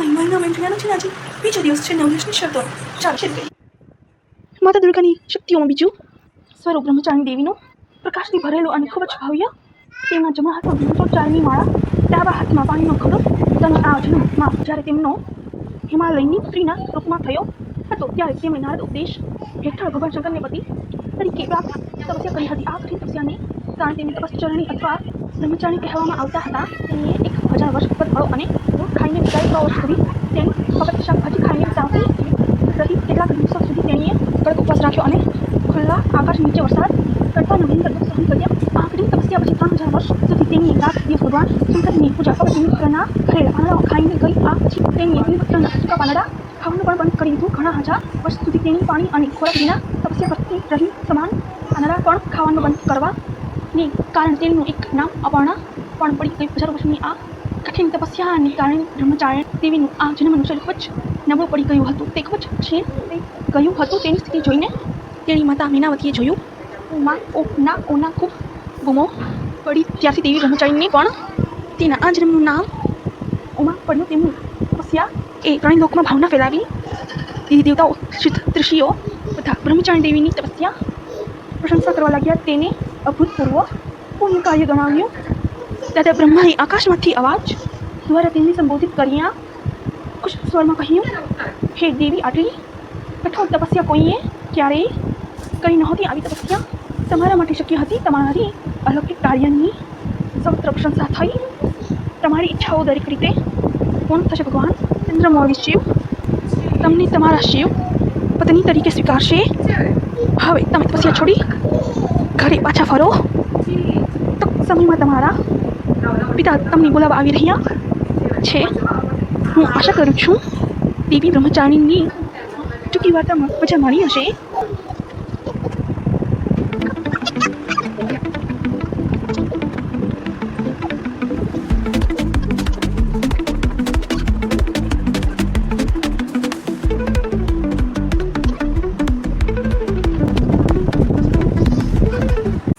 મહિનામાં એન્ટ્રી નથી આજે બીજો દિવસ છે 9 દિવસની શરતો ચાલો શરૂ કરીએ. માતા દુર્ગાની શક્તિઓમાં બીજું સ્વરૂપ બ્રહ્મચારિણી દેવીનું પ્રકાશથી ભરેલું અને ખૂબ જ ભવ્ય. તેમના જમણા હાથમાં બ્રહ્મચોચારની માળા, ડાબા હાથમાં પાણીનો ઘડો. તેનો આ જન્મમાં જ્યારે તેમનો હિમાલયની પુત્રીના રૂપમાં થયો હતો ત્યારે તેમણે નારદ ઉપદેશ હેઠળ ભગવાન શંકરને પતિ તરીકે પ્રાપ્ત તપસ્યા કરી હતી. આ કઠિન તપસ્યાને કારણે તેમને તપશ્ચરણી અથવા બ્રહ્મચારી કહેવામાં આવતા હતા. તેણીએ 1000 વર્ષ ઉપર ફળો અને દૂધ ખાઈને વિતાવી 100 વર્ષ સુધી તેણી ફક્ત શાકભાજી ખાઈને વિતાવતી રહી. કેટલાક દિવસો સુધી તેણીએ કડક ઉપવાસ રાખ્યો અને ખુલ્લા આકાશ નીચે વરસાદ કરતા નવીન દુઃખ સહન કર્યા. આ કઠિન તપસ્યા પછી 3000 વર્ષ સુધી તેણીએ રાત દિવસ ભગવાન શંકરની પૂજા ફક્ત મિત્રના ઘરેલા પાંદડાઓ ખાઈને ગઈ. આ પછી તેણીએ મિત્રના સૂકા પાંદડા ખાવાનું પણ બંધ કરી દીધું. ઘણા હજાર વર્ષ સુધી તેણી પાણી અને ખોરાક વિના તપસ્યા કરતી રહી. સમાન પાંદડા પણ ખાવાનું બંધ કરવાને કારણે તેણીનું એક નામ અપર્ણા પણ પડી ગયું. હજારો વર્ષની આ કઠિન તપસ્યાને કારણે બ્રહ્મચારિણી દેવીનું આ જન્મનું શરીર ખૂબ જ નબળું પડી ગયું હતું. તે ખૂબ જ ક્ષીણ થઈ ગયું હતું. તેની સ્થિતિ જોઈને તેણી માતા મીનાવતીએ જોયું. ઓના ખૂબ ગુમો પડી. ત્યારથી દેવી બ્રહ્મચારિણીને પણ તેના આ જન્મનું નામ ઉમા પડ્યું. તેમનું તપસ્યા એ ત્રણેય લોકમાં ભાવના ફેલાવી દીધી. દેવતાઓ, ઋષિઓ તથા બ્રહ્મચારિણી દેવીની તપસ્યા પ્રશંસા કરવા લાગ્યા. તેને અભૂતપૂર્વ પુણ્ય કાર્ય ગણાવ્યું. દાદા બ્રહ્માએ આકાશમાંથી અવાજ દ્વારા તેમને સંબોધિત કર્યા. ઉચ્ચ સ્વરમાં કહ્યું, હે દેવી, આટલી કઠોર તપસ્યા કોઈએ ક્યારેય કરી નહોતી. આવી તપસ્યા તમારા માટે શક્ય હતી. તમારી અલૌકિક કાર્યની સર્વત્ર પ્રશંસા થઈ. તમારી ઈચ્છાઓ દરેક રીતે પૂર્ણ થશે. ભગવાન ચંદ્રમૌળી શિવ તમને તમારા શિવ પત્ની તરીકે સ્વીકારશે. હવે તમે તપસ્યા છોડી ઘરે પાછા ફરો. તો સમયમાં તમારા પિતા તમને બોલાવવા આવી રહ્યા છે. હું આશા કરું છું દેવી બ્રહ્મચારિણીની ટૂંકી વાર્તામાં મજા મળી હશે.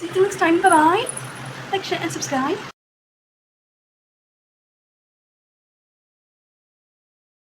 See you next time. Bye bye. Like, share and subscribe.